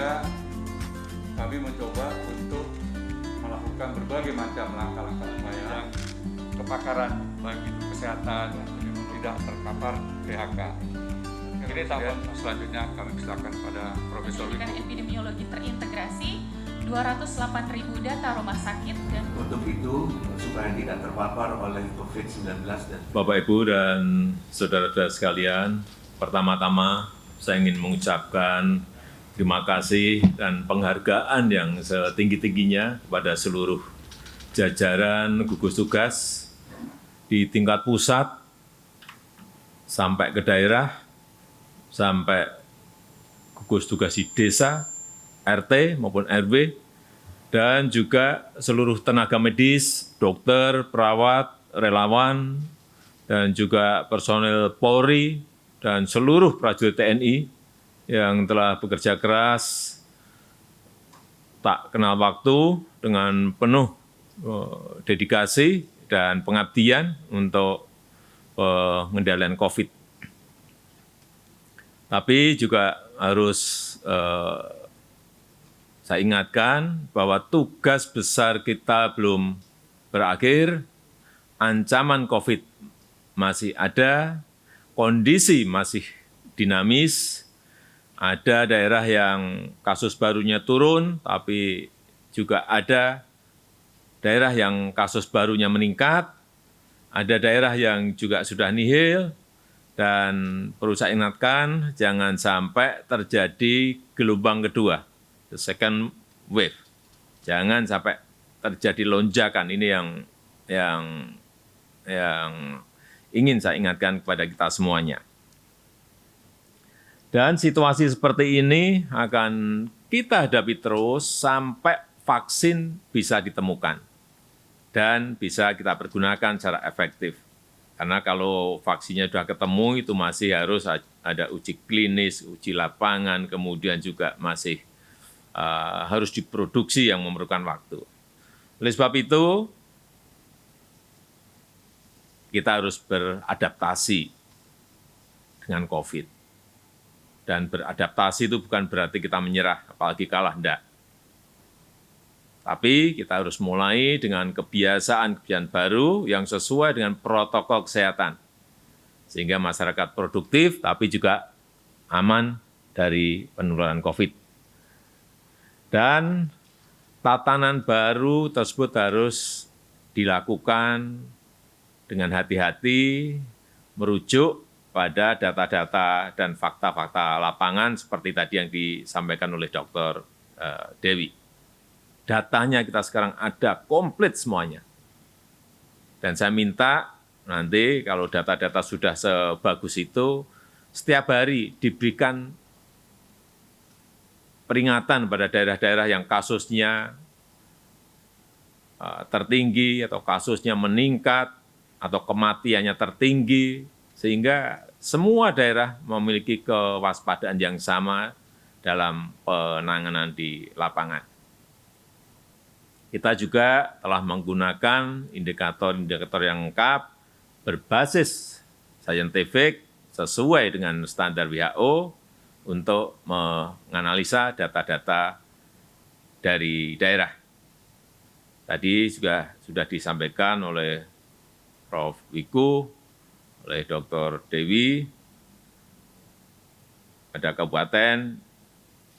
juga kami mencoba untuk melakukan berbagai macam langkah-langkah upaya kepakaran, baik itu kesehatan, tidak terpapar PHK. Ini tahap selanjutnya kami silakan pada Profesor Wiku. Dengan epidemiologi terintegrasi, 208.000 data rumah sakit dan untuk itu supaya tidak terpapar oleh COVID-19 dan Bapak, Ibu, dan saudara-saudara sekalian, pertama-tama saya ingin mengucapkan terima kasih dan penghargaan yang setinggi-tingginya kepada seluruh jajaran gugus tugas di tingkat pusat sampai ke daerah, sampai gugus tugas di desa, RT maupun RW, dan juga seluruh tenaga medis, dokter, perawat, relawan, dan juga personel Polri, dan seluruh prajurit TNI yang telah bekerja keras, tak kenal waktu, dengan penuh dedikasi dan pengabdian untuk pengendalian COVID. Tapi juga harus saya ingatkan bahwa tugas besar kita belum berakhir, ancaman COVID masih ada, kondisi masih dinamis, ada daerah yang kasus barunya turun, tapi juga ada daerah yang kasus barunya meningkat, ada daerah yang juga sudah nihil, dan perlu saya ingatkan, jangan sampai terjadi gelombang kedua, the second wave. Jangan sampai terjadi lonjakan, ini yang ingin saya ingatkan kepada kita semuanya. Dan situasi seperti ini akan kita hadapi terus sampai vaksin bisa ditemukan dan bisa kita pergunakan secara efektif. Karena kalau vaksinnya sudah ketemu, itu masih harus ada uji klinis, uji lapangan, kemudian juga masih harus diproduksi yang memerlukan waktu. Oleh sebab itu, kita harus beradaptasi dengan COVID. Dan beradaptasi itu bukan berarti kita menyerah, apalagi kalah, enggak. Tapi kita harus mulai dengan kebiasaan-kebiasaan baru yang sesuai dengan protokol kesehatan. Sehingga masyarakat produktif, tapi juga aman dari penularan COVID. Dan tatanan baru tersebut harus dilakukan dengan hati-hati, merujuk pada data-data dan fakta-fakta lapangan seperti tadi yang disampaikan oleh Dr. Dewi. Datanya kita sekarang ada komplit semuanya. Dan saya minta nanti kalau data-data sudah sebagus itu, setiap hari diberikan peringatan pada daerah-daerah yang kasusnya tertinggi atau kasusnya meningkat atau kematiannya tertinggi, sehingga semua daerah memiliki kewaspadaan yang sama dalam penanganan di lapangan. Kita juga telah menggunakan indikator-indikator yang lengkap berbasis saintifik sesuai dengan standar WHO untuk menganalisa data-data dari daerah. Tadi juga sudah disampaikan oleh Prof. Wiku, oleh Dr. Dewi, ada kabupaten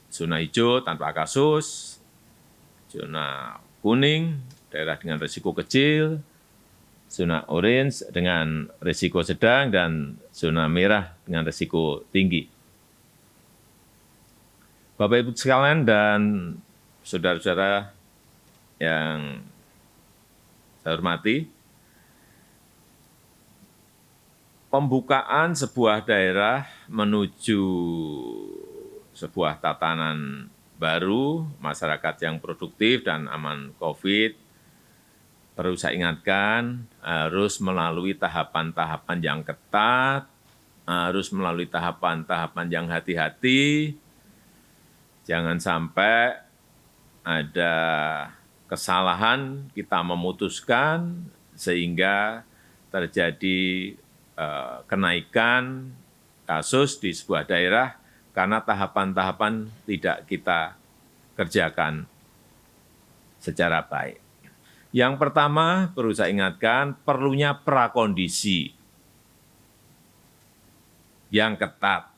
zona hijau tanpa kasus, zona kuning, daerah dengan risiko kecil, zona orange dengan risiko sedang, dan zona merah dengan risiko tinggi. Bapak Ibu sekalian dan saudara-saudara yang saya hormati, pembukaan sebuah daerah menuju sebuah tatanan baru, masyarakat yang produktif dan aman COVID, perlu saya ingatkan, harus melalui tahapan-tahapan yang ketat, harus melalui tahapan-tahapan yang hati-hati, jangan sampai ada kesalahan kita memutuskan sehingga terjadi kenaikan kasus di sebuah daerah karena tahapan-tahapan tidak kita kerjakan secara baik. Yang pertama perlu saya ingatkan, perlunya prakondisi yang ketat.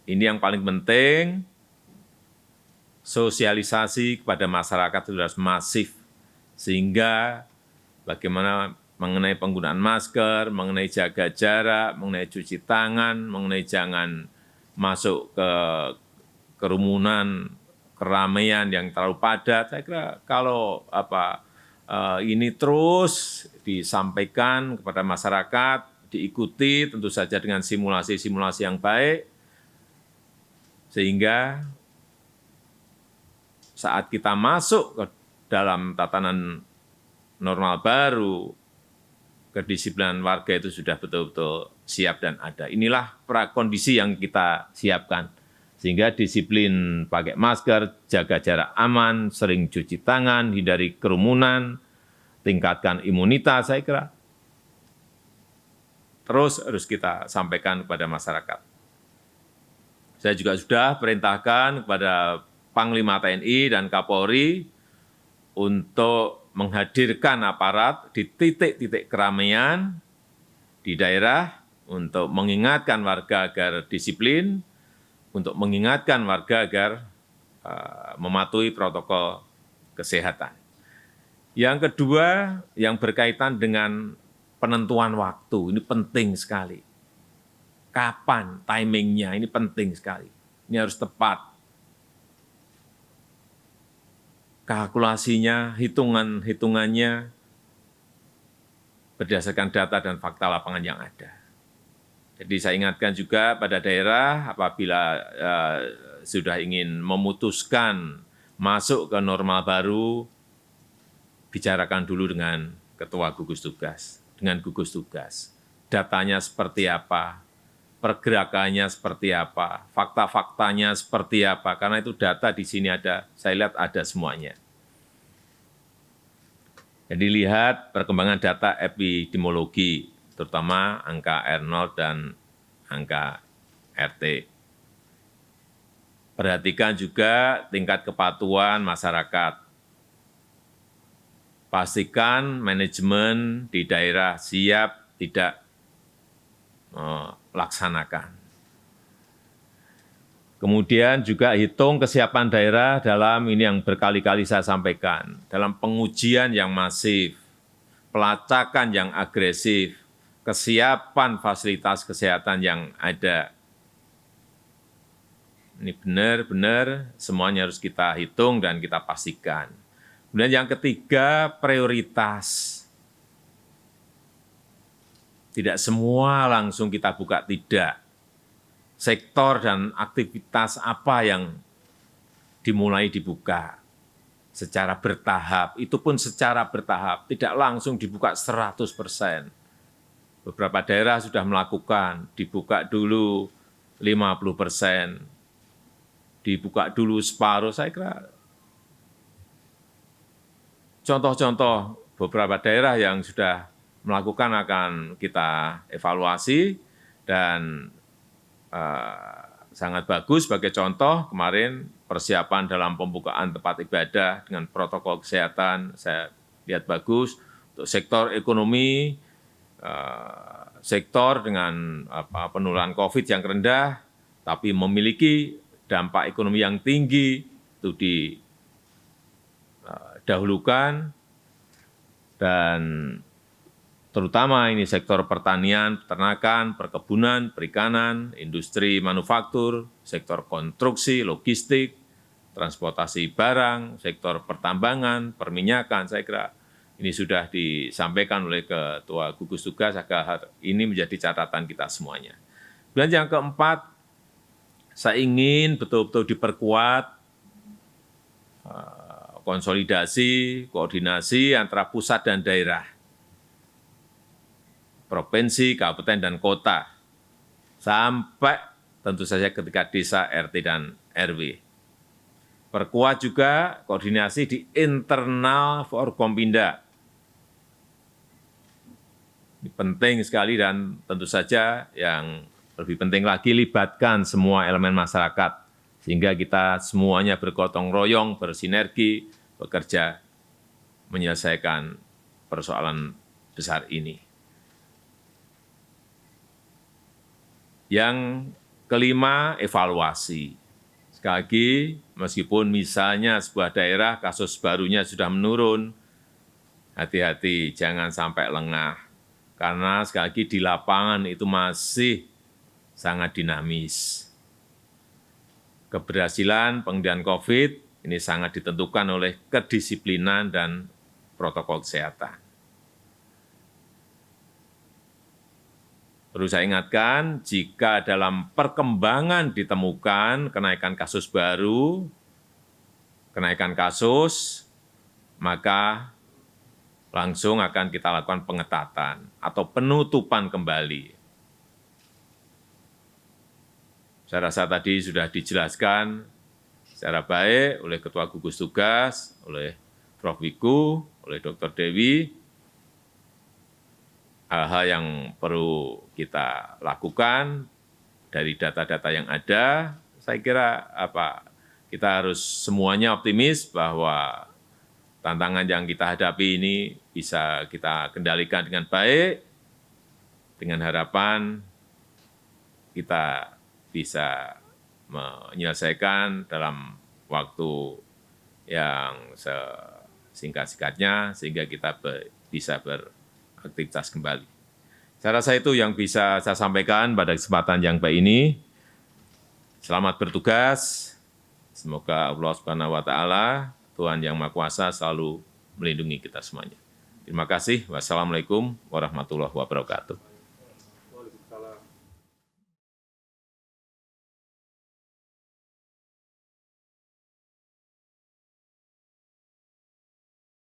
Ini yang paling penting, sosialisasi kepada masyarakat itu harus masif, sehingga bagaimana mengenai penggunaan masker, mengenai jaga jarak, mengenai cuci tangan, mengenai jangan masuk ke kerumunan, keramaian yang terlalu padat. Saya kira kalau ini terus disampaikan kepada masyarakat, diikuti tentu saja dengan simulasi-simulasi yang baik, sehingga saat kita masuk ke dalam tatanan normal baru, kedisiplinan warga itu sudah betul-betul siap dan ada. Inilah prakondisi yang kita siapkan. Sehingga disiplin pakai masker, jaga jarak aman, sering cuci tangan, hindari kerumunan, tingkatkan imunitas, saya kira terus harus kita sampaikan kepada masyarakat. Saya juga sudah perintahkan kepada Panglima TNI dan Kapolri untuk menghadirkan aparat di titik-titik keramaian di daerah untuk mengingatkan warga agar disiplin, untuk mengingatkan warga agar mematuhi protokol kesehatan. Yang kedua, yang berkaitan dengan penentuan waktu, ini penting sekali. Kapan timingnya, ini penting sekali. Ini harus tepat. Kalkulasinya, hitungannya berdasarkan data dan fakta lapangan yang ada. Jadi saya ingatkan juga pada daerah apabila sudah ingin memutuskan masuk ke normal baru, bicarakan dulu dengan ketua gugus tugas, dengan gugus tugas. Datanya seperti apa, pergerakannya seperti apa, fakta-faktanya seperti apa, karena itu data di sini ada, saya lihat ada semuanya. Jadi lihat perkembangan data epidemiologi, terutama angka R0 dan angka RT. Perhatikan juga tingkat kepatuhan masyarakat. Pastikan manajemen di daerah siap tidak melaksanakan. Kemudian juga hitung kesiapan daerah dalam ini yang berkali-kali saya sampaikan, dalam pengujian yang masif, pelacakan yang agresif, kesiapan fasilitas kesehatan yang ada. Ini benar-benar semuanya harus kita hitung dan kita pastikan. Kemudian yang ketiga, prioritas. Tidak semua langsung kita buka, tidak. Sektor dan aktivitas apa yang dimulai dibuka secara bertahap, itu pun secara bertahap, tidak langsung dibuka 100%. Beberapa daerah sudah melakukan, dibuka dulu 50%, dibuka dulu separuh, saya kira contoh-contoh beberapa daerah yang sudah melakukan akan kita evaluasi dan sangat bagus sebagai contoh kemarin persiapan dalam pembukaan tempat ibadah dengan protokol kesehatan saya lihat bagus untuk sektor ekonomi, sektor dengan penularan COVID yang rendah tapi memiliki dampak ekonomi yang tinggi itu didahulukan dan terutama ini sektor pertanian, peternakan, perkebunan, perikanan, industri manufaktur, sektor konstruksi, logistik, transportasi barang, sektor pertambangan, perminyakan, saya kira ini sudah disampaikan oleh Ketua Gugus Tugas agar ini menjadi catatan kita semuanya. Dan yang keempat, saya ingin betul-betul diperkuat konsolidasi, koordinasi antara pusat dan daerah. Provinsi, kabupaten, dan kota, sampai tentu saja ketika desa, RT, dan RW. Perkuat juga koordinasi di internal Forkompinda. Ini penting sekali dan tentu saja yang lebih penting lagi libatkan semua elemen masyarakat, sehingga kita semuanya bergotong royong, bersinergi, bekerja, menyelesaikan persoalan besar ini. Yang kelima, evaluasi. Sekali lagi, meskipun misalnya sebuah daerah kasus barunya sudah menurun, hati-hati, jangan sampai lengah. Karena sekali lagi di lapangan itu masih sangat dinamis. Keberhasilan pengendalian COVID ini sangat ditentukan oleh kedisiplinan dan protokol kesehatan. Perlu saya ingatkan, jika dalam perkembangan ditemukan kenaikan kasus baru, maka langsung akan kita lakukan pengetatan atau penutupan kembali. Saya rasa tadi sudah dijelaskan secara baik oleh Ketua Gugus Tugas, oleh Prof. Wiku, oleh Dr. Dewi, hal-hal yang perlu kita lakukan dari data-data yang ada. Saya kira kita harus semuanya optimis bahwa tantangan yang kita hadapi ini bisa kita kendalikan dengan baik, dengan harapan kita bisa menyelesaikan dalam waktu yang sesingkat-singkatnya, sehingga kita bisa beraktivitas kembali. Saya rasa itu yang bisa saya sampaikan pada kesempatan yang baik ini. Selamat bertugas. Semoga Allah Subhanahu wa Ta'ala, Tuhan Yang Maha Kuasa, selalu melindungi kita semuanya. Terima kasih. Wassalamualaikum warahmatullahi wabarakatuh.